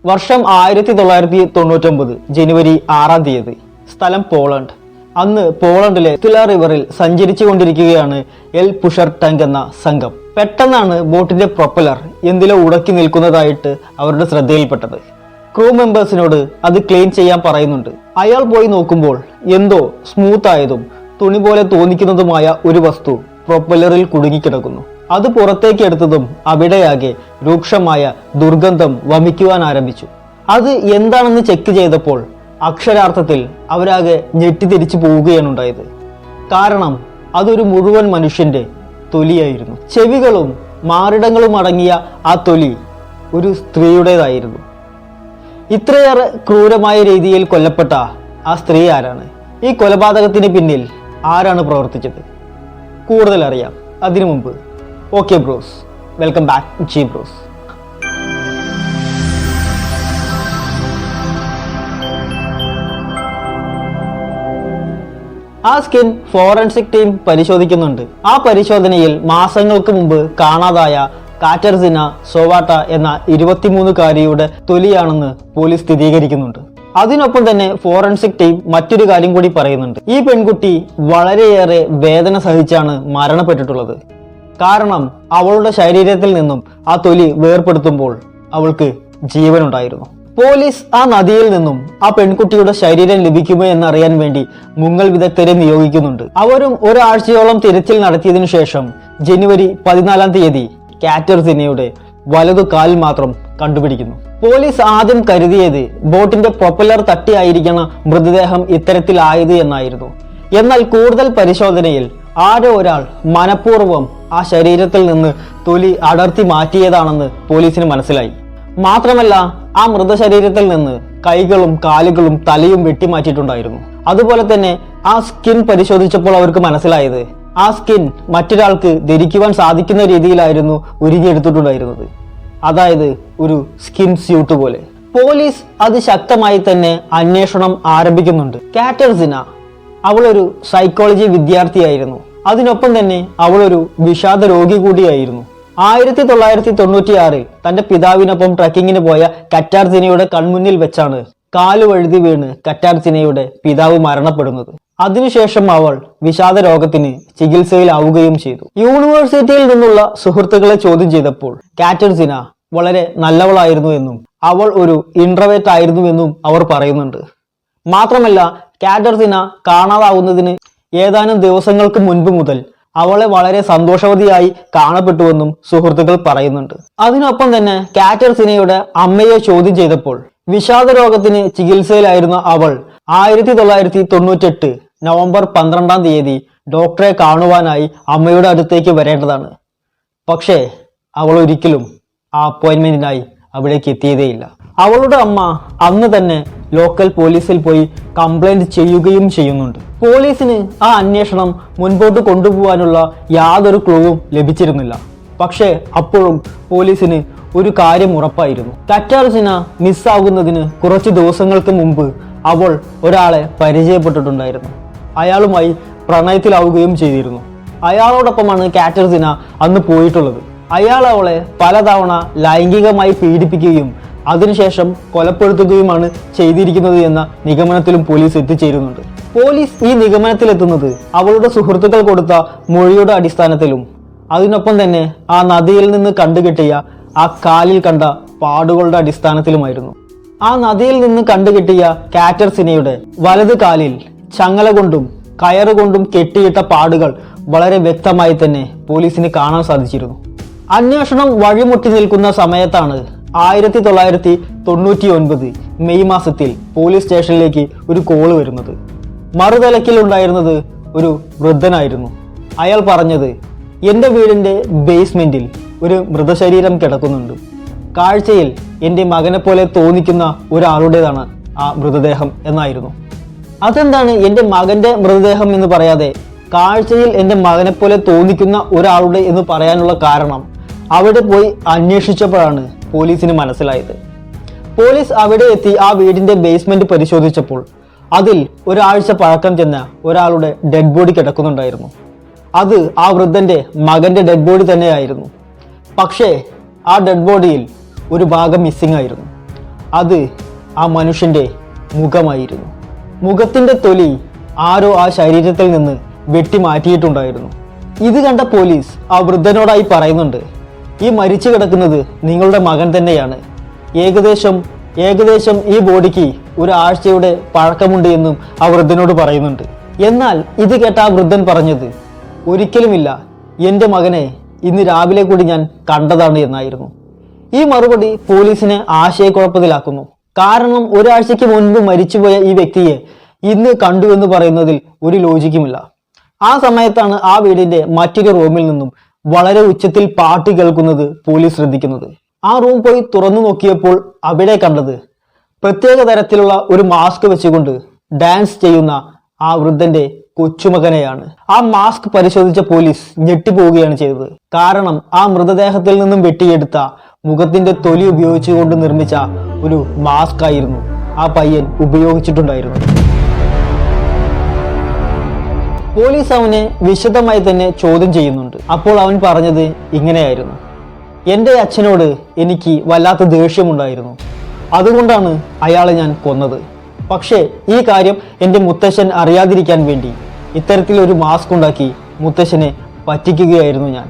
വർഷം 1999 ജനുവരി 6-ാം തീയതി. സ്ഥലം പോളണ്ട്. അന്ന് പോളണ്ടിലെ തില റിവറിൽ സഞ്ചരിച്ചു കൊണ്ടിരിക്കുകയാണ് എൽ പുഷർ ടാങ്ക് എന്ന സംഘം. പെട്ടെന്നാണ് ബോട്ടിന്റെ പ്രൊപ്പലർ എന്തിലോ ഉടക്കി നിൽക്കുന്നതായിട്ട് അവരുടെ ശ്രദ്ധയിൽപ്പെട്ടത്. ക്രൂ മെമ്പേഴ്സിനോട് അത് ക്ലീൻ ചെയ്യാൻ പറയുന്നുണ്ട്. അയാൾ പോയി നോക്കുമ്പോൾ എന്തോ സ്മൂത്ത് ആയതും തുണി പോലെ തോന്നിക്കുന്നതുമായ ഒരു വസ്തു പ്രൊപ്പലറിൽ കുടുങ്ങിക്കിടക്കുന്നു. അത് പുറത്തേക്ക് എടുത്തതും അവിടെയാകെ രൂക്ഷമായ ദുർഗന്ധം വമിക്കുവാൻ ആരംഭിച്ചു. അത് എന്താണെന്ന് ചെക്ക് ചെയ്തപ്പോൾ അക്ഷരാർത്ഥത്തിൽ അവരാകെ ഞെട്ടിത്തിരിച്ചു പോവുകയാണ് ഉണ്ടായത്. കാരണം അതൊരു മുഴുവൻ മനുഷ്യന്റെ തൊലിയായിരുന്നു. ചെവികളും മാറിടങ്ങളും അടങ്ങിയ ആ തൊലി ഒരു സ്ത്രീയുടേതായിരുന്നു. ഇത്രയേറെ ക്രൂരമായ രീതിയിൽ കൊല്ലപ്പെട്ട ആ സ്ത്രീ ആരാണ്? ഈ കൊലപാതകത്തിന് പിന്നിൽ ആരാണ് പ്രവർത്തിച്ചത്? കൂടുതൽ അറിയാം. അതിനു മുമ്പ് okay bros, welcome back G bros. ആ സ്കിൻ ഫോറൻസിക് ടീം പരിശോധിക്കുന്നുണ്ട്. ആ പരിശോധനയിൽ മാസങ്ങൾക്ക് മുമ്പ് കാണാതായ കാറ്റർസിന സോവാട്ട എന്ന 23-കാരിയുടെ തൊലിയാണെന്ന് പോലീസ് സ്ഥിരീകരിക്കുന്നുണ്ട്. അതിനൊപ്പം തന്നെ ഫോറൻസിക് ടീം മറ്റൊരു കാര്യം കൂടി പറയുന്നുണ്ട്. ഈ പെൺകുട്ടി വളരെയേറെ വേദന സഹിച്ചാണ് മരണപ്പെട്ടിട്ടുള്ളത്. കാരണം അവളുടെ ശരീരത്തിൽ നിന്നും ആ തൊലി വേർപെടുത്തുമ്പോൾ അവൾക്ക് ജീവനുണ്ടായിരുന്നു. പോലീസ് ആ നദിയിൽ നിന്നും ആ പെൺകുട്ടിയുടെ ശരീരം ലഭിക്കുമോ എന്നറിയാൻ വേണ്ടി മുങ്ങൽ വിദഗ്ധരെ നിയോഗിക്കുന്നുണ്ട്. അവരും ഒരാഴ്ചയോളം തിരച്ചിൽ നടത്തിയതിനു ശേഷം ജനുവരി 14-ാം തീയതി കാറ്റർസിനയുടെ വലതു കാൽ മാത്രം കണ്ടുപിടിക്കുന്നു. പോലീസ് ആദ്യം കരുതിയത് ബോട്ടിന്റെ പ്രൊപ്പല്ലർ തട്ടിയായിരിക്കണം മൃതദേഹം ഇത്തരത്തിലായത് എന്നായിരുന്നു. എന്നാൽ കൂടുതൽ പരിശോധനയിൽ ആരോ ഒരാൾ മനഃപൂർവ്വം ആ ശരീരത്തിൽ നിന്ന് തൊലി അടർത്തി മാറ്റിയതാണെന്ന് പോലീസിന് മനസ്സിലായി. മാത്രമല്ല ആ മൃതശരീരത്തിൽ നിന്ന് കൈകളും കാലുകളും തലയും വെട്ടിമാറ്റിയിട്ടുണ്ടായിരുന്നു. അതുപോലെ തന്നെ ആ സ്കിൻ പരിശോധിച്ചപ്പോൾ അവർക്ക് മനസ്സിലായത് ആ സ്കിൻ മറ്റൊരാൾക്ക് ധരിക്കുവാൻ സാധിക്കുന്ന രീതിയിലായിരുന്നു ഉരിഞ്ഞെടുത്തിട്ടുണ്ടായിരുന്നത്. അതായത് ഒരു സ്കിൻ സ്യൂട്ട് പോലെ. പോലീസ് അതിശക്തമായി തന്നെ അന്വേഷണം ആരംഭിക്കുന്നുണ്ട്. കാറ്റർസിന അവളൊരു സൈക്കോളജി വിദ്യാർത്ഥിയായിരുന്നു. അതിനൊപ്പം തന്നെ അവളൊരു വിഷാദ രോഗി കൂടിയായിരുന്നു. 1996-ൽ തന്റെ പിതാവിനൊപ്പം ട്രക്കിങ്ങിന് പോയ കറ്റാർസിനയുടെ കൺമുന്നിൽ വെച്ചാണ് കാല് വഴുതി വീണ് കറ്റാർസിനയുടെ പിതാവ് മരണപ്പെടുന്നത്. അതിനുശേഷം അവൾ വിഷാദ രോഗത്തിന് ചികിത്സയിലാവുകയും ചെയ്തു. യൂണിവേഴ്സിറ്റിയിൽ നിന്നുള്ള സുഹൃത്തുക്കളെ ചോദ്യം ചെയ്തപ്പോൾ കാറ്റർസിന വളരെ നല്ലവളായിരുന്നു എന്നും അവൾ ഒരു ഇൻട്രോവേർട്ട് ആയിരുന്നു എന്നും അവർ പറയുന്നുണ്ട്. മാത്രമല്ല കാറ്റർസിന കാണാതാവുന്നതിന് ഏതാനും ദിവസങ്ങൾക്ക് മുൻപ് മുതൽ അവളെ വളരെ സന്തോഷവതിയായി കാണപ്പെട്ടുവെന്നും സുഹൃത്തുക്കൾ പറയുന്നുണ്ട്. അതിനൊപ്പം തന്നെ കാറ്റർസിനയുടെ അമ്മയെ ചോദ്യം ചെയ്തപ്പോൾ വിഷാദ രോഗത്തിന് ചികിത്സയിലായിരുന്ന അവൾ 1998 നവംബർ 12-ാം തീയതി ഡോക്ടറെ കാണുവാനായി അമ്മയുടെ അടുത്തേക്ക് വരേണ്ടതാണ്. പക്ഷേ അവൾ ഒരിക്കലും ആ അപ്പോയിന്റ്മെന്റിനായി അവിടേക്ക് എത്തിയതേയില്ല. അവളുടെ അമ്മ അന്ന് തന്നെ ലോക്കൽ പോലീസിൽ പോയി കംപ്ലൈന്റ് ചെയ്യുകയും ചെയ്യുന്നുണ്ട്. പോലീസിന് ആ അന്വേഷണം മുൻപോട്ട് കൊണ്ടുപോകാനുള്ള യാതൊരു ക്ലൂവും ലഭിച്ചിരുന്നില്ല. പക്ഷേ അപ്പോഴും പോലീസിന് ഒരു കാര്യം ഉറപ്പായിരുന്നു. കറ്റാർസിന മിസ്സാകുന്നതിന് കുറച്ച് ദിവസങ്ങൾക്ക് മുമ്പ് അവൾ ഒരാളെ പരിചയപ്പെട്ടിട്ടുണ്ടായിരുന്നു. അയാളുമായി പ്രണയത്തിലാവുകയും ചെയ്തിരുന്നു. അയാളോടൊപ്പമാണ് കാറ്റർസിന അന്ന് പോയിട്ടുള്ളത്. അയാൾ അവളെ പലതവണ ലൈംഗികമായി പീഡിപ്പിക്കുകയും അതിനുശേഷം കൊലപ്പെടുത്തുകയുമാണ് ചെയ്തിരിക്കുന്നത് എന്ന നിഗമനത്തിലും പോലീസ് എത്തിച്ചേരുന്നുണ്ട്. പോലീസ് ഈ നിഗമനത്തിലെത്തുന്നത് അവളുടെ സുഹൃത്തുക്കൾ കൊടുത്ത മൊഴിയുടെ അടിസ്ഥാനത്തിലും അതിനൊപ്പം തന്നെ ആ നദിയിൽ നിന്ന് കണ്ടുകിട്ടിയ ആ കാലിൽ കണ്ട പാടുകളുടെ അടിസ്ഥാനത്തിലുമായിരുന്നു. ആ നദിയിൽ നിന്ന് കണ്ടുകിട്ടിയ കാറ്റർസിനയുടെ വലത് കാലിൽ ചങ്ങല കൊണ്ടും കയറുകൊണ്ടും കെട്ടിയിട്ട പാടുകൾ വളരെ വ്യക്തമായി തന്നെ പോലീസിന് കാണാൻ സാധിച്ചിരുന്നു. അന്വേഷണം വഴിമുട്ടി നിൽക്കുന്ന സമയത്താണ് 1999 മെയ് മാസത്തിൽ പോലീസ് സ്റ്റേഷനിലേക്ക് ഒരു കോള് വരുന്നത്. മറുതലക്കിലുണ്ടായിരുന്നത് ഒരു വൃദ്ധനായിരുന്നു. അയാൾ പറഞ്ഞത്, എൻ്റെ വീടിൻ്റെ ബേസ്മെന്റിൽ ഒരു മൃതശരീരം കിടക്കുന്നുണ്ട്. കാഴ്ചയിൽ എൻ്റെ മകനെ പോലെ തോന്നിക്കുന്ന ഒരാളുടേതാണ് ആ മൃതദേഹം എന്നായിരുന്നു. അതെന്താണ് എൻ്റെ മകന്റെ മൃതദേഹം എന്ന് പറയാതെ കാഴ്ചയിൽ എൻ്റെ മകനെ പോലെ തോന്നിക്കുന്ന ഒരാളുടെ എന്ന് പറയാനുള്ള കാരണം അവിടെ പോയി അന്വേഷിച്ചപ്പോഴാണ് പോലീസിന് മനസ്സിലായത്. പോലീസ് അവിടെ എത്തി ആ വീടിന്റെ ബേസ്മെന്റ് പരിശോധിച്ചപ്പോൾ അതിൽ ഒരാഴ്ച പഴക്കം ചെന്ന ഒരാളുടെ ഡെഡ് ബോഡി കിടക്കുന്നുണ്ടായിരുന്നു. അത് ആ വൃദ്ധന്റെ മകന്റെ ഡെഡ് ബോഡി തന്നെയായിരുന്നു. പക്ഷേ ആ ഡെഡ് ബോഡിയിൽ ഒരു ഭാഗം മിസ്സിംഗ് ആയിരുന്നു. അത് ആ മനുഷ്യന്റെ മുഖമായിരുന്നു. മുഖത്തിന്റെ തൊലി ആരോ ആ ശരീരത്തിൽ നിന്ന് വെട്ടിമാറ്റിയിട്ടുണ്ടായിരുന്നു. ഇത് കണ്ട പോലീസ് ആ വൃദ്ധനോടായി പറയുന്നുണ്ട്, ഈ മരിച്ചു കിടക്കുന്നത് നിങ്ങളുടെ മകൻ തന്നെയാണ്. ഏകദേശം ഈ ബോഡിക്ക് ഒരു ആഴ്ചയുടെ പഴക്കമുണ്ട് എന്നും ആ വൃദ്ധനോട് പറയുന്നുണ്ട്. എന്നാൽ ഇത് കേട്ട ആ വൃദ്ധൻ പറഞ്ഞത്, ഒരിക്കലുമില്ല, എൻ്റെ മകനെ ഇന്ന് രാവിലെ കൂടി ഞാൻ കണ്ടതാണ് എന്നായിരുന്നു. ഈ മറുപടി പോലീസിനെ ആശയക്കുഴപ്പത്തിലാക്കുന്നു. കാരണം ഒരാഴ്ചയ്ക്ക് മുൻപ് മരിച്ചുപോയ ഈ വ്യക്തിയെ ഇന്ന് കണ്ടു എന്ന് പറയുന്നതിൽ ഒരു ലോജിക്കുമില്ല. ആ സമയത്താണ് ആ വീടിന്റെ മറ്റൊരു റൂമിൽ നിന്നും വളരെ ഉച്ചത്തിൽ പാട്ട് കേൾക്കുന്നത് പോലീസ് ശ്രദ്ധിക്കുന്നത്. ആ റൂം പോയി തുറന്നു നോക്കിയപ്പോൾ അവിടെ കണ്ടത് പ്രത്യേക തരത്തിലുള്ള ഒരു മാസ്ക് വെച്ചുകൊണ്ട് ഡാൻസ് ചെയ്യുന്ന ആ വൃദ്ധന്റെ കൊച്ചുമകനെയാണ്. ആ മാസ്ക് പരിശോധിച്ച പോലീസ് ഞെട്ടിപ്പോവുകയാണ് ചെയ്തത്. കാരണം ആ മൃതദേഹത്തിൽ നിന്നും വെട്ടിയെടുത്ത മുഖത്തിന്റെ തൊലി ഉപയോഗിച്ചുകൊണ്ട് നിർമ്മിച്ച ഒരു മാസ്ക് ആയിരുന്നു ആ പയ്യൻ ഉപയോഗിച്ചിട്ടുണ്ടായിരുന്നത്. പോലീസ് അവനെ വിശദമായി തന്നെ ചോദ്യം ചെയ്യുന്നുണ്ട്. അപ്പോൾ അവൻ പറഞ്ഞത് ഇങ്ങനെയായിരുന്നു, എൻ്റെ അച്ഛനോട് എനിക്ക് വല്ലാത്ത ദേഷ്യമുണ്ടായിരുന്നു, അതുകൊണ്ടാണ് അയാളെ ഞാൻ കൊന്നത്. പക്ഷേ ഈ കാര്യം എൻ്റെ മുത്തശ്ശൻ അറിയാതിരിക്കാൻ വേണ്ടി ഇത്തരത്തിലൊരു മാസ്ക് ഉണ്ടാക്കി മുത്തശ്ശനെ പറ്റിക്കുകയായിരുന്നു ഞാൻ.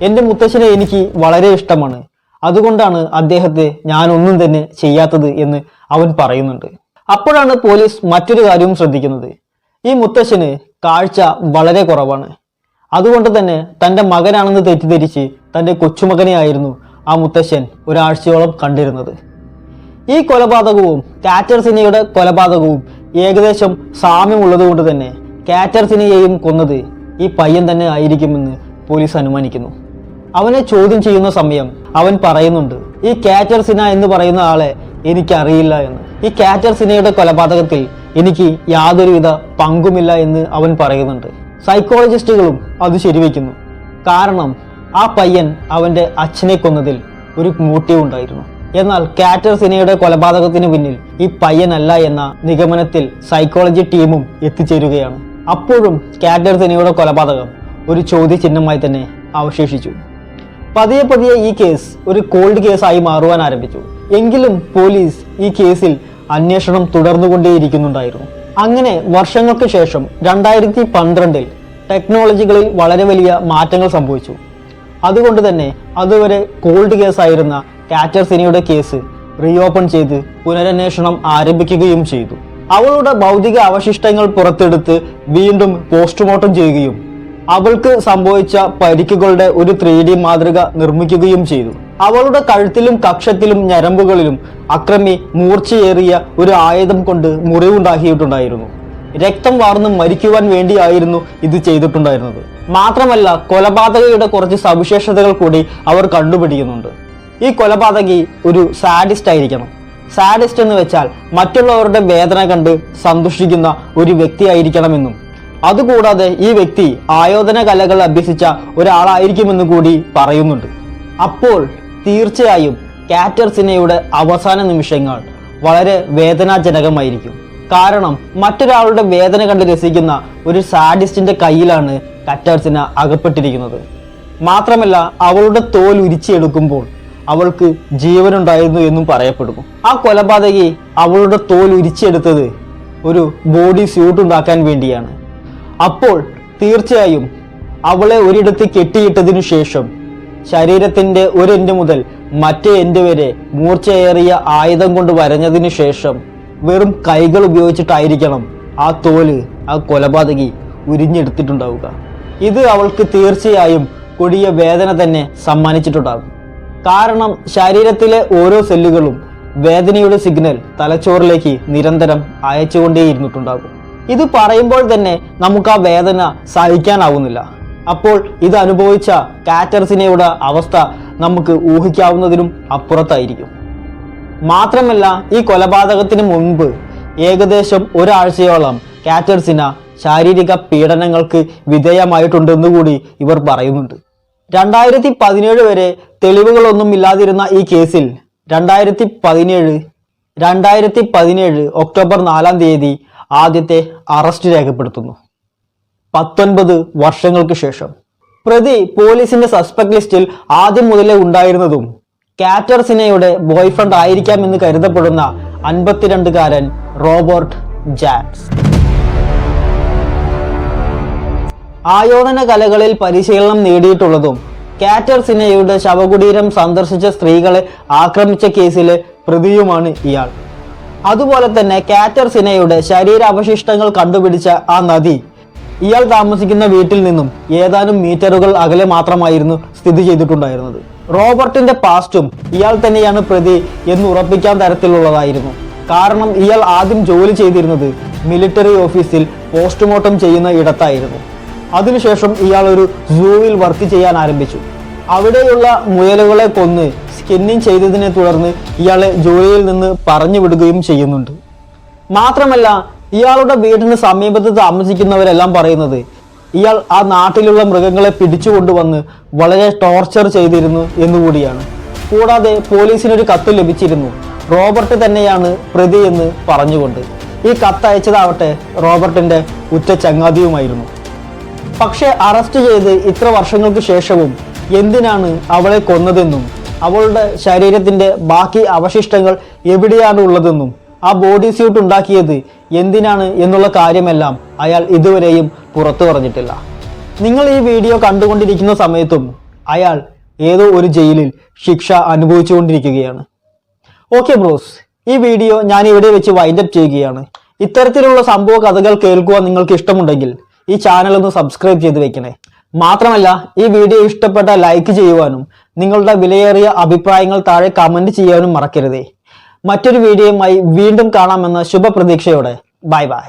എൻ്റെ മുത്തശ്ശനെ എനിക്ക് വളരെ ഇഷ്ടമാണ്, അതുകൊണ്ടാണ് അദ്ദേഹത്തെ ഞാൻ ഒന്നും തന്നെ ചെയ്യാത്തത് എന്ന് അവൻ പറയുന്നുണ്ട്. അപ്പോഴാണ് പോലീസ് മറ്റൊരു കാര്യവും ശ്രദ്ധിക്കുന്നത്. ഈ മുത്തശ്ശന് കാഴ്ച വളരെ കുറവാണ്. അതുകൊണ്ട് തന്നെ തൻ്റെ മകനാണെന്ന് തെറ്റിദ്ധരിച്ച് തൻ്റെ കൊച്ചുമകനെ ആയിരുന്നു ആ മുത്തശ്ശൻ ഒരാഴ്ചയോളം കണ്ടിരുന്നത്. ഈ കൊലപാതകവും കാറ്റർസിനയുടെ കൊലപാതകവും ഏകദേശം സാമ്യമുള്ളത് കൊണ്ട് തന്നെ കാറ്റർസിനെയും കൊന്നത് ഈ പയ്യൻ തന്നെ ആയിരിക്കുമെന്ന് പോലീസ് അനുമാനിക്കുന്നു. അവനെ ചോദ്യം ചെയ്യുന്ന സമയം അവൻ പറയുന്നുണ്ട്, ഈ കാറ്റർസിന എന്ന് പറയുന്ന ആളെ എനിക്കറിയില്ല എന്ന്. ഈ കാറ്റർസിനയുടെ കൊലപാതകത്തിൽ എനിക്ക് യാതൊരുവിധ പങ്കുമില്ല എന്ന് അവൻ പറയുന്നുണ്ട്. സൈക്കോളജിസ്റ്റുകളും അത് ശരിവെക്കുന്നു. കാരണം ആ പയ്യൻ അവൻ്റെ അച്ഛനെ കൊന്നതിൽ ഒരു മോട്ടീവ് ഉണ്ടായിരുന്നു. എന്നാൽ കാറ്റർസിനയുടെ കൊലപാതകത്തിന് പിന്നിൽ ഈ പയ്യനല്ല എന്ന നിഗമനത്തിൽ സൈക്കോളജി ടീമും എത്തിച്ചേരുകയാണ്. അപ്പോഴും കാറ്റർസിനയുടെ കൊലപാതകം ഒരു ചോദ്യചിഹ്നമായി തന്നെ അവശേഷിച്ചു. പതിയെ ഈ കേസ് ഒരു കോൾഡ് കേസായി മാറുവാൻ ആരംഭിച്ചു. എങ്കിലും പോലീസ് ഈ കേസിൽ അന്വേഷണം തുടർന്നുകൊണ്ടേയിരിക്കുന്നുണ്ടായിരുന്നു. അങ്ങനെ വർഷങ്ങൾക്ക് ശേഷം 2012 ടെക്നോളജികളിൽ വളരെ വലിയ മാറ്റങ്ങൾ സംഭവിച്ചു. അതുകൊണ്ട് തന്നെ അതുവരെ കോൾഡ് കേസായിരുന്ന കാറ്റർസിനയുടെ കേസ് റീഓപ്പൺ ചെയ്ത് പുനരന്വേഷണം ആരംഭിക്കുകയും ചെയ്തു. അവളുടെ ഭൗതിക അവശിഷ്ടങ്ങൾ പുറത്തെടുത്ത് വീണ്ടും പോസ്റ്റ്മോർട്ടം ചെയ്യുകയും അവൾക്ക് സംഭവിച്ച പരിക്കുകളുടെ ഒരു 3D മാതൃക നിർമ്മിക്കുകയും ചെയ്തു. അവളുടെ കഴുത്തിലും കക്ഷത്തിലും ഞരമ്പുകളിലും അക്രമി മൂർച്ചയേറിയ ഒരു ആയുധം കൊണ്ട് മുറിവുണ്ടാക്കിയിട്ടുണ്ടായിരുന്നു. രക്തം വാർന്ന് മരിക്കുവാൻ വേണ്ടിയായിരുന്നു ഇത് ചെയ്തിട്ടുണ്ടായിരുന്നത്. മാത്രമല്ല കൊലപാതകയുടെ കുറച്ച് സവിശേഷതകൾ കൂടി അവർ കണ്ടുപിടിക്കുന്നുണ്ട്. ഈ കൊലപാതകി ഒരു സാഡിസ്റ്റ് ആയിരിക്കണം. സാഡിസ്റ്റ് എന്ന് വെച്ചാൽ മറ്റുള്ളവരുടെ വേദന കണ്ട് സന്തുഷ്ടിക്കുന്ന ഒരു വ്യക്തിയായിരിക്കണമെന്നും, അതുകൂടാതെ ഈ വ്യക്തി ആയോധന കലകൾ അഭ്യസിച്ച ഒരാളായിരിക്കുമെന്ന് കൂടി പറയുന്നുണ്ട്. അപ്പോൾ തീർച്ചയായും കാറ്റർസിനയുടെ അവസാന നിമിഷങ്ങൾ വളരെ വേദനാജനകമായിരിക്കും. കാരണം മറ്റൊരാളുടെ വേദന കണ്ട് രസിക്കുന്ന ഒരു സാഡിസ്റ്റിന്റെ കയ്യിലാണ് കാറ്റർസിന അകപ്പെട്ടിരിക്കുന്നത്. മാത്രമല്ല അവളുടെ തോൽ ഉരിച്ചെടുക്കുമ്പോൾ അവൾക്ക് ജീവനുണ്ടായിരുന്നു എന്നും പറയപ്പെടുന്നു. ആ കൊലപാതകി അവളുടെ തോൽ ഉരിച്ചെടുത്തത് ഒരു ബോഡി സ്യൂട്ട് ഉണ്ടാക്കാൻ വേണ്ടിയാണ്. അപ്പോൾ തീർച്ചയായും അവളെ ഒരിടത്ത് കെട്ടിയിട്ടതിനു ശേഷം ശരീരത്തിന്റെ ഒരു എൻഡ് മുതൽ മറ്റേ എൻഡ് വരെ മൂർച്ചയേറിയ ആയുധം കൊണ്ട് വരഞ്ഞതിനു ശേഷം വെറും കൈകൾ ഉപയോഗിച്ചിട്ടായിരിക്കണം ആ തോല് ആ കൊലപാതകി ഉരിഞ്ഞെടുത്തിട്ടുണ്ടാവുക. ഇത് അവൾക്ക് തീർച്ചയായും കൊടിയ വേദന തന്നെ സമ്മാനിച്ചിട്ടുണ്ടാകും. കാരണം ശരീരത്തിലെ ഓരോ സെല്ലുകളും വേദനയുടെ സിഗ്നൽ തലച്ചോറിലേക്ക് നിരന്തരം അയച്ചുകൊണ്ടേയിരുന്നിട്ടുണ്ടാകും. ഇത് പറയുമ്പോൾ തന്നെ നമുക്ക് ആ വേദന സഹിക്കാനാവുന്നില്ല. അപ്പോൾ ഇത് അനുഭവിച്ച കാറ്റർസിനയുടെ അവസ്ഥ നമുക്ക് ഊഹിക്കാവുന്നതിനും അപ്പുറത്തായിരിക്കും. മാത്രമല്ല ഈ കൊലപാതകത്തിന് മുൻപ് ഏകദേശം ഒരാഴ്ചയോളം കാറ്റർസിന ശാരീരിക പീഡനങ്ങൾക്ക് വിധേയമായിട്ടുണ്ടെന്ന് കൂടി ഇവർ പറയുന്നുണ്ട്. 2017 വരെ തെളിവുകളൊന്നും ഇല്ലാതിരുന്ന ഈ കേസിൽ 2017 ഒക്ടോബർ 4-ാം തീയതി ആദ്യത്തെ അറസ്റ്റ് രേഖപ്പെടുത്തുന്നു. 19 വർഷങ്ങൾക്ക് ശേഷം പ്രതി പോലീസിന്റെ സസ്പെക്ട് ലിസ്റ്റിൽ ആദ്യം മുതലേ ഉണ്ടായിരുന്നതും കാറ്റർസിനയുടെ ബോയ്ഫ്രണ്ട് ആയിരിക്കാമെന്ന് കരുതപ്പെടുന്ന 52-കാരൻ റോബർട്ട് ജാൻസ്. ആയോധന കലകളിൽ പരിശീലനം നേടിയിട്ടുള്ളതും കാറ്റർസിനയുടെ ശവകുടീരം സന്ദർശിച്ച സ്ത്രീകളെ ആക്രമിച്ച കേസിലെ പ്രതിയുമാണ് ഇയാൾ. അതുപോലെ തന്നെ കാറ്റർസിനയുടെ ശരീരാവശിഷ്ടങ്ങൾ കണ്ടുപിടിച്ച ആ നദി ഇയാൾ താമസിക്കുന്ന വീട്ടിൽ നിന്നും ഏതാനും മീറ്ററുകൾ അകലെ മാത്രമായിരുന്നു സ്ഥിതി ചെയ്തിട്ടുണ്ടായിരുന്നത്. റോബർട്ടിന്റെ പാസ്റ്റും ഇയാൾ തന്നെയാണ് പ്രതി എന്ന് ഉറപ്പിക്കാൻ തരത്തിലുള്ളതായിരുന്നു. കാരണം ഇയാൾ ആദ്യം ജോലി ചെയ്തിരുന്നത് മിലിറ്ററി ഓഫീസിൽ പോസ്റ്റ്മോർട്ടം ചെയ്യുന്ന ഇടത്തായിരുന്നു. അതിനുശേഷം ഇയാൾ ഒരു സൂവിൽ വർക്ക് ചെയ്യാൻ ആരംഭിച്ചു. അവിടെയുള്ള മുയലുകളെ കൊന്ന് സ്കിന്നിങ് ചെയ്തതിനെ തുടർന്ന് ഇയാളെ ജോലിയിൽ നിന്ന് പറഞ്ഞു വിടുകയും ചെയ്യുന്നുണ്ട്. മാത്രമല്ല ഇയാളുടെ വീടിന് സമീപത്ത് താമസിക്കുന്നവരെല്ലാം പറയുന്നത് ഇയാൾ ആ നാട്ടിലുള്ള മൃഗങ്ങളെ പിടിച്ചുകൊണ്ടുവന്ന് വളരെ ടോർച്ചർ ചെയ്തിരുന്നു എന്നുകൂടിയാണ്. കൂടാതെ പോലീസിനൊരു കത്ത് ലഭിച്ചിരുന്നു, റോബർട്ട് തന്നെയാണ് പ്രതി എന്ന് പറഞ്ഞുകൊണ്ട്. ഈ കത്ത് അയച്ചതാവട്ടെ റോബർട്ടിന്റെ ഉറ്റ ചങ്ങാതിയുമായിരുന്നു. പക്ഷെ അറസ്റ്റ് ചെയ്ത് ഇത്ര വർഷങ്ങൾക്ക് ശേഷവും എന്തിനാണ് അവളെ കൊന്നതെന്നും അവളുടെ ശരീരത്തിന്റെ ബാക്കി അവശിഷ്ടങ്ങൾ എവിടെയാണ് ഉള്ളതെന്നും ആ ബോഡി സ്യൂട്ട് ഉണ്ടാക്കിയത് എന്തിനാണ് എന്നുള്ള കാര്യമെല്ലാം അയാൾ ഇതുവരെയും പുറത്തു പറഞ്ഞിട്ടില്ല. നിങ്ങൾ ഈ വീഡിയോ കണ്ടുകൊണ്ടിരിക്കുന്ന സമയത്തും അയാൾ ഏതോ ഒരു ജയിലിൽ ശിക്ഷ അനുഭവിച്ചുകൊണ്ടിരിക്കുകയാണ്. ഓക്കെ ബ്രോസ്, ഈ വീഡിയോ ഞാൻ ഇവിടെ വെച്ച് വൈൻഡപ്പ് ചെയ്യുകയാണ്. ഇത്തരത്തിലുള്ള സംഭവ കഥകൾ കേൾക്കുവാൻ നിങ്ങൾക്ക് ഇഷ്ടമുണ്ടെങ്കിൽ ഈ ചാനൽ ഒന്ന് സബ്സ്ക്രൈബ് ചെയ്ത് വെക്കണേ. മാത്രമല്ല ഈ വീഡിയോ ഇഷ്ടപ്പെട്ട ലൈക്ക് ചെയ്യുവാനും നിങ്ങളുടെ വിലയേറിയ അഭിപ്രായങ്ങൾ താഴെ കമന്റ് ചെയ്യാനും മറക്കരുതേ. മറ്റൊരു വീഡിയോയുമായി വീണ്ടും കാണാമെന്ന ശുഭപ്രതീക്ഷയോടെ ബൈ ബൈ.